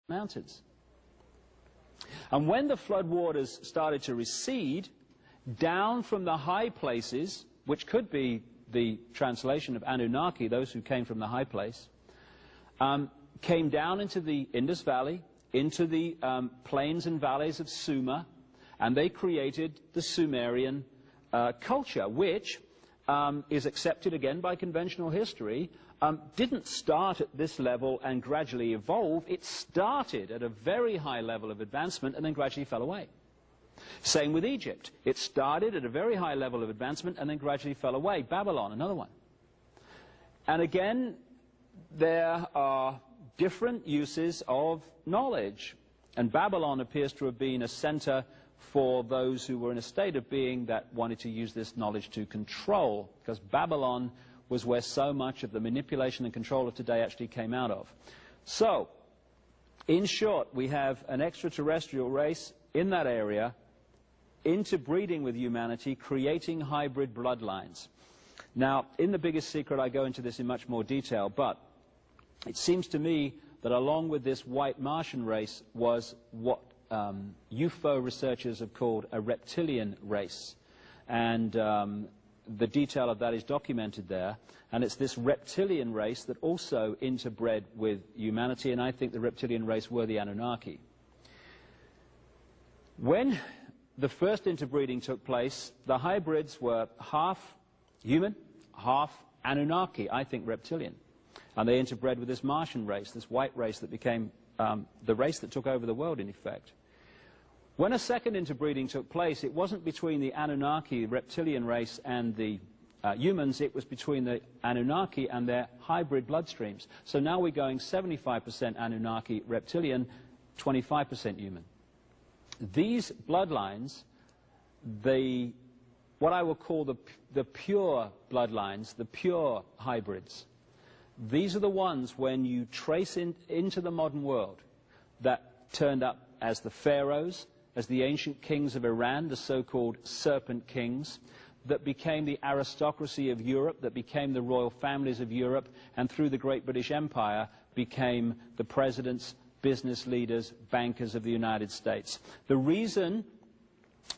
mountains. And when the floodwaters started to recede down from the high places, which could be the translation of Anunnaki, those who came from the high place, came down into the Indus Valley, into the plains and valleys of Sumer, and they created the Sumerian culture, which is accepted again by conventional history, didn't start at this level and gradually evolve. It started at a very high level of advancement and then gradually fell away. Same with Egypt. It started at a very high level of advancement and then gradually fell away. Babylon, another one. And again, there are different uses of knowledge. And Babylon appears to have been a center for those who were in a state of being that wanted to use this knowledge to control, because Babylon was where so much of the manipulation and control of today actually came out of. So, in short, we have an extraterrestrial race in that area, interbreeding with humanity, creating hybrid bloodlines. Now, in The Biggest Secret, I go into this in much more detail, but it seems to me that along with this white Martian race was what UFO researchers have called a reptilian race. And the detail of that is documented there. And it's this reptilian race that also interbred with humanity, and I think the reptilian race were the Anunnaki. When the first interbreeding took place, the hybrids were half human, half Anunnaki, I think reptilian. And they interbred with this Martian race, this white race that became the race that took over the world, in effect. When a second interbreeding took place, it wasn't between the Anunnaki, reptilian race, and the humans. It was between the Anunnaki and their hybrid bloodstreams. So now we're going 75% Anunnaki, reptilian, 25% human. These bloodlines, what I will call the pure bloodlines, the pure hybrids, these are the ones, when you trace into the modern world, that turned up as the pharaohs, as the ancient kings of Iran, the so-called serpent kings, that became the aristocracy of Europe, that became the royal families of Europe, and through the Great British Empire became the presidents, business leaders, bankers of the United States. The reason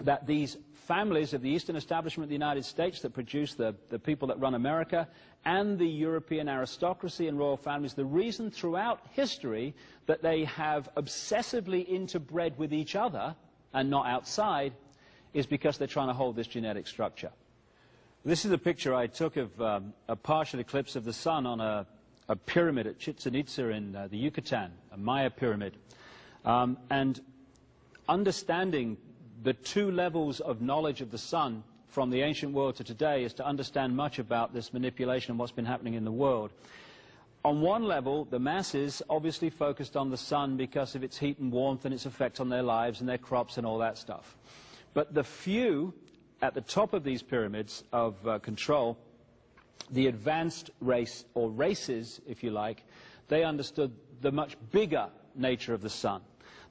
that these families of the Eastern establishment of the United States that produce the people that run America, and the European aristocracy and royal families, the reason throughout history that they have obsessively interbred with each other and not outside is because they're trying to hold this genetic structure. This is a picture I took of a partial eclipse of the sun on a pyramid at Chichen Itza in the Yucatan, a Maya pyramid. And understanding the two levels of knowledge of the sun from the ancient world to today is to understand much about this manipulation and what's been happening in the world. On one level, the masses obviously focused on the sun because of its heat and warmth and its effect on their lives and their crops and all that stuff. But the few at the top of these pyramids of control, the advanced race, or races, if you like, they understood the much bigger nature of the sun.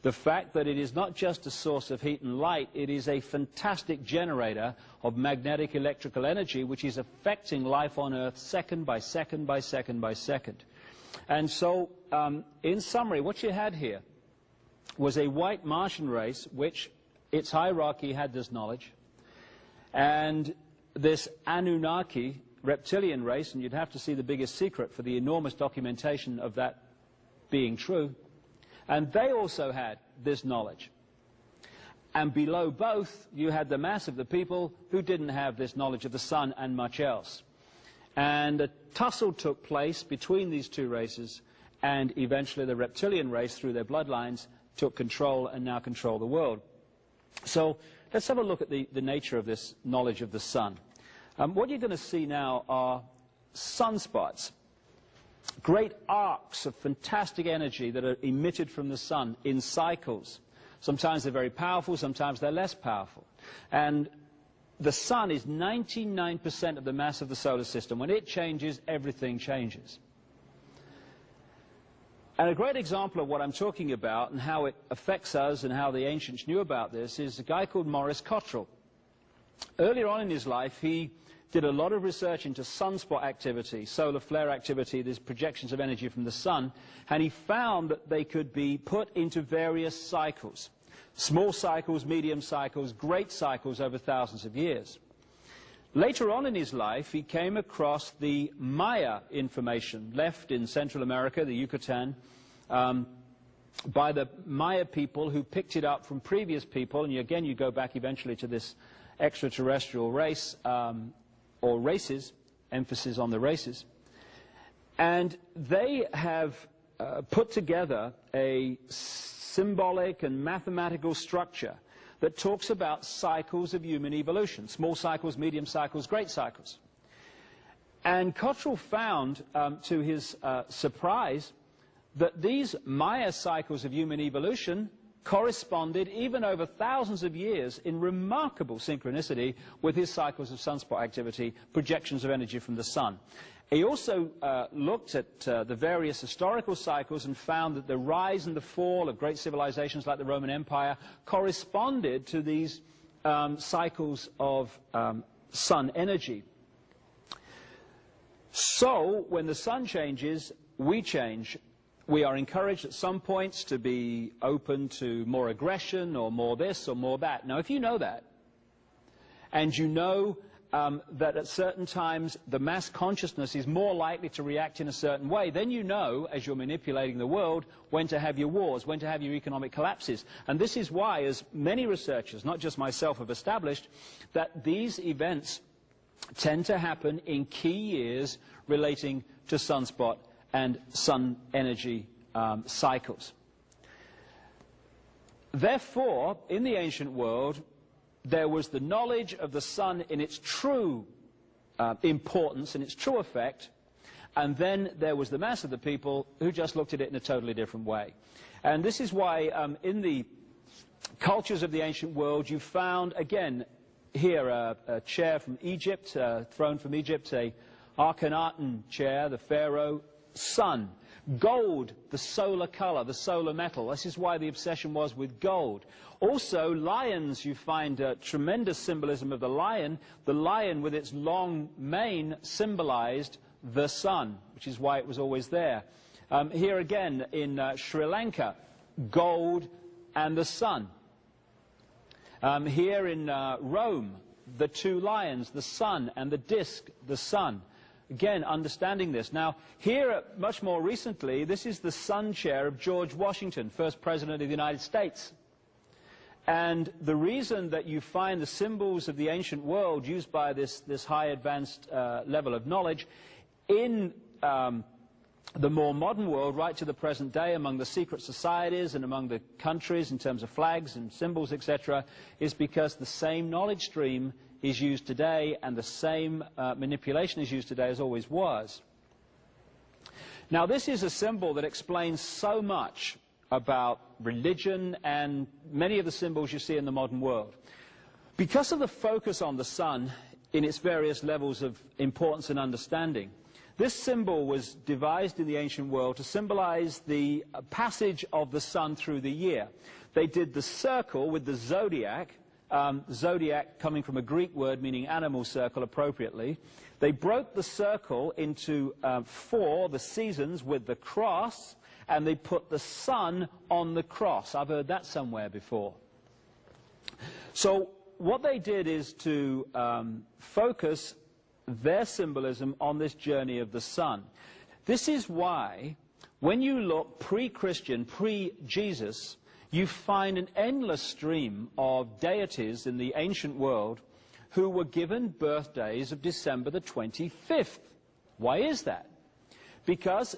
The fact that it is not just a source of heat and light, it is a fantastic generator of magnetic electrical energy which is affecting life on Earth second by second by second by second. And so, in summary, what you had here was a white Martian race which its hierarchy had this knowledge, and this Anunnaki reptilian race, and you'd have to see The Biggest Secret for the enormous documentation of that being true. And they also had this knowledge. And below both, you had the mass of the people who didn't have this knowledge of the sun and much else. And a tussle took place between these two races, and eventually the reptilian race, through their bloodlines, took control and now control the world. So let's have a look at the nature of this knowledge of the sun. What you're going to see now are sunspots. Great arcs of fantastic energy that are emitted from the sun in cycles. Sometimes they're very powerful, sometimes they're less powerful. And the sun is 99% of the mass of the solar system. When it changes, everything changes. And a great example of what I'm talking about and how it affects us and how the ancients knew about this is a guy called Maurice Cottrell. Earlier on in his life, he did a lot of research into sunspot activity, solar flare activity, these projections of energy from the sun, and he found that they could be put into various cycles. Small cycles, medium cycles, great cycles over thousands of years. Later on in his life, he came across the Maya information left in Central America, the Yucatan, by the Maya people who picked it up from previous people, and again you go back eventually to this extraterrestrial race, or races, emphasis on the races, and they have put together a symbolic and mathematical structure that talks about cycles of human evolution, small cycles, medium cycles, great cycles. And Cottrell found, to his surprise, that these Maya cycles of human evolution corresponded, even over thousands of years, in remarkable synchronicity with his cycles of sunspot activity, projections of energy from the sun. He also looked at the various historical cycles and found that the rise and the fall of great civilizations like the Roman Empire corresponded to these cycles of sun energy. So, when the sun changes, we change. We are encouraged at some points to be open to more aggression or more this or more that. Now, if you know that, and you know that at certain times the mass consciousness is more likely to react in a certain way, then you know, as you're manipulating the world, when to have your wars, when to have your economic collapses. And this is why, as many researchers, not just myself, have established, that these events tend to happen in key years relating to sunspot and sun energy cycles. Therefore, in the ancient world, there was the knowledge of the sun in its true importance, in its true effect, and then there was the mass of the people who just looked at it in a totally different way. And this is why in the cultures of the ancient world you found, again, here a chair from Egypt, a throne from Egypt, a Akhenaten chair, the pharaoh, sun. Gold, the solar color, the solar metal. This is why the obsession was with gold. Also, lions, you find tremendous symbolism of the lion. The lion with its long mane symbolized the sun, which is why it was always there. Here again, in Sri Lanka, gold and the sun. Here in Rome, the two lions, the sun, and the disc, the sun. Again, understanding this. Now, here, much more recently, this is the sun chair of George Washington, first president of the United States. And the reason that you find the symbols of the ancient world used by this high advanced level of knowledge in the more modern world, right to the present day, among the secret societies and among the countries in terms of flags and symbols, etc., is because the same knowledge stream is used today, and the same manipulation is used today as always was. Now, this is a symbol that explains so much about religion and many of the symbols you see in the modern world. Because of the focus on the sun in its various levels of importance and understanding, this symbol was devised in the ancient world to symbolize the passage of the sun through the year. They did the circle with the zodiac, zodiac coming from a Greek word meaning animal circle appropriately. They broke the circle into 4, the seasons, with the cross, and they put the sun on the cross. I've heard that somewhere before. So what they did is to focus their symbolism on this journey of the sun. This is why when you look pre-Christian, pre-Jesus, you find an endless stream of deities in the ancient world who were given birthdays of December the 25th. Why is that? Because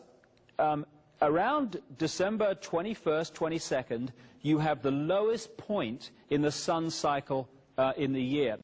around December 21st, 22nd, you have the lowest point in the sun cycle in the year.